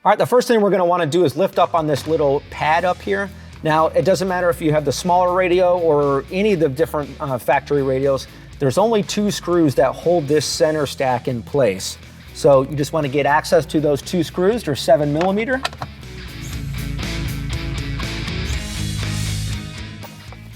All right, the first thing we're gonna wanna do is lift up on this little pad up here. Now, it doesn't matter if you have the smaller radio or any of the different factory radios, there's only 2 screws that hold this center stack in place. So you just wanna get access to those 2 screws. They're 7mm.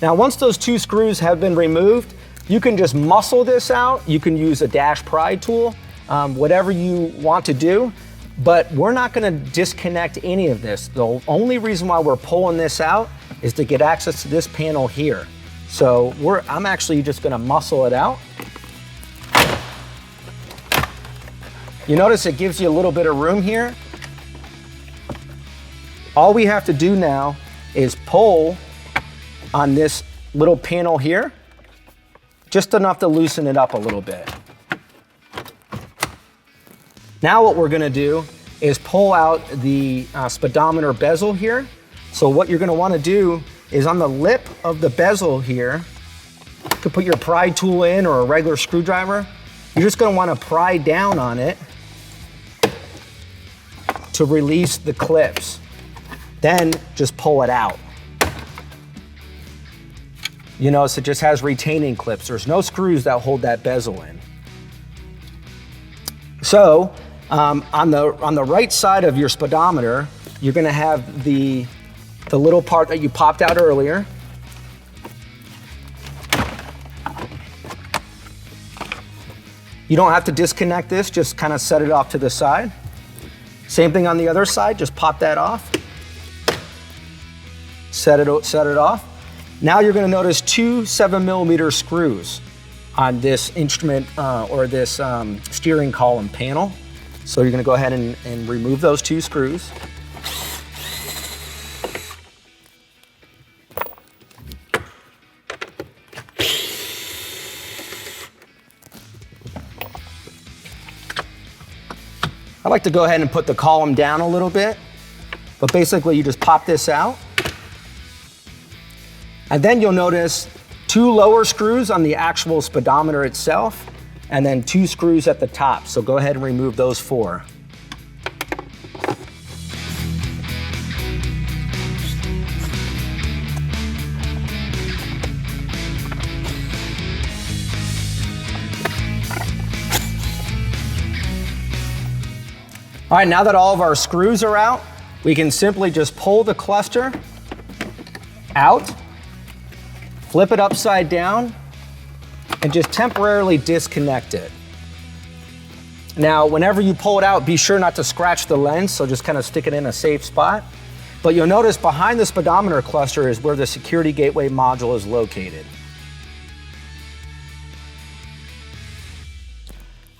Now, once those 2 screws have been removed, you can just muscle this out. You can use a dash pry tool, whatever you want to do. But we're not gonna disconnect any of this. The only reason why we're pulling this out is to get access to this panel here. So I'm actually just gonna muscle it out. You notice it gives you a little bit of room here. All we have to do now is pull on this little panel here, just enough to loosen it up a little bit. Now what we're gonna do is pull out the speedometer bezel here. So what you're gonna wanna do is on the lip of the bezel here, to put your pry tool in or a regular screwdriver, you're just gonna wanna pry down on it to release the clips. Then just pull it out. You notice it just has retaining clips. There's no screws that hold that bezel in. So, on the right side of your speedometer, you're gonna have the little part that you popped out earlier. You don't have to disconnect this, just kind of set it off to the side. Same thing on the other side, just pop that off. Set it off. Now you're gonna notice 2 7mm screws on this instrument or this steering column panel. So you're gonna go ahead and remove those 2 screws. I like to go ahead and put the column down a little bit, but basically you just pop this out. And then you'll notice 2 lower screws on the actual speedometer itself, and then 2 screws at the top. So go ahead and remove those 4. All right, now that all of our screws are out, we can simply just pull the cluster out, flip it upside down, and just temporarily disconnect it. Now, whenever you pull it out, be sure not to scratch the lens, so just kind of stick it in a safe spot. But you'll notice behind the speedometer cluster is where the security gateway module is located.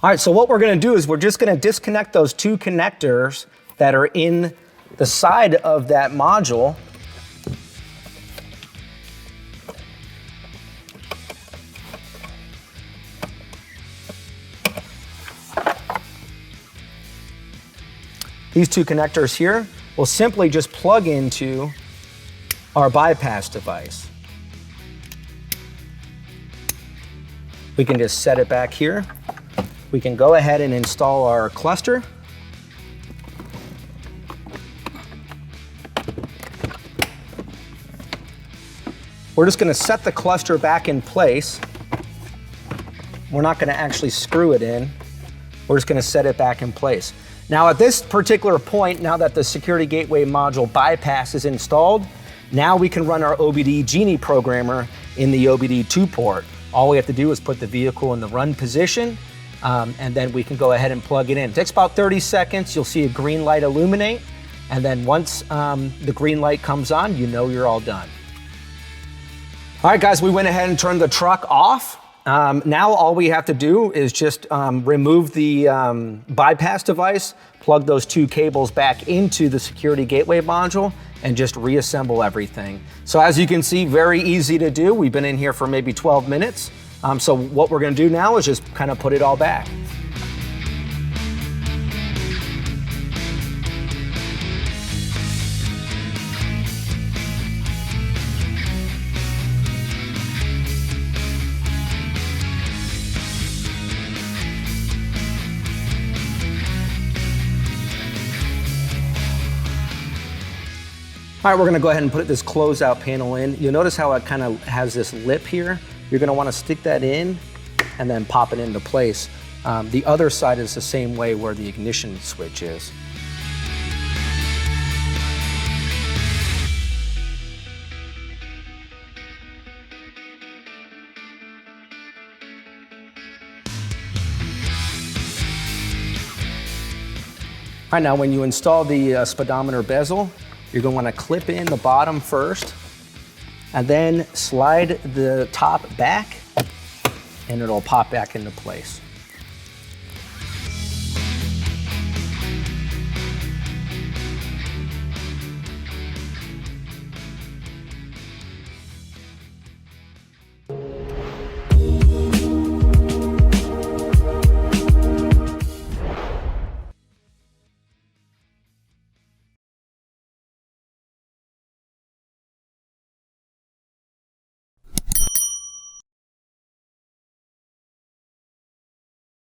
All right, so what we're gonna do is we're just gonna disconnect those 2 connectors that are in the side of that module. These 2 connectors here will simply just plug into our bypass device. We can just set it back here. We can go ahead and install our cluster. We're just gonna set the cluster back in place. We're not gonna actually screw it in. We're just gonna set it back in place. Now at this particular point, now that the security gateway module bypass is installed, now we can run our OBD Genie programmer in the OBD2 port. All we have to do is put the vehicle in the run position, and then we can go ahead and plug it in. It takes about 30 seconds. You'll see a green light illuminate. And then once the green light comes on, you know you're all done. All right, guys, we went ahead and turned the truck off. Now all we have to do is just remove the bypass device, plug those 2 cables back into the security gateway module, and just reassemble everything. So as you can see, very easy to do. We've been in here for maybe 12 minutes. So what we're gonna do now is just kind of put it all back. All right, we're gonna go ahead and put this closeout panel in. You'll notice how it kind of has this lip here. You're gonna wanna stick that in and then pop it into place. The other side is the same way where the ignition switch is. All right, now when you install the speedometer bezel, you're gonna wanna clip in the bottom first, and then slide the top back, and it'll pop back into place.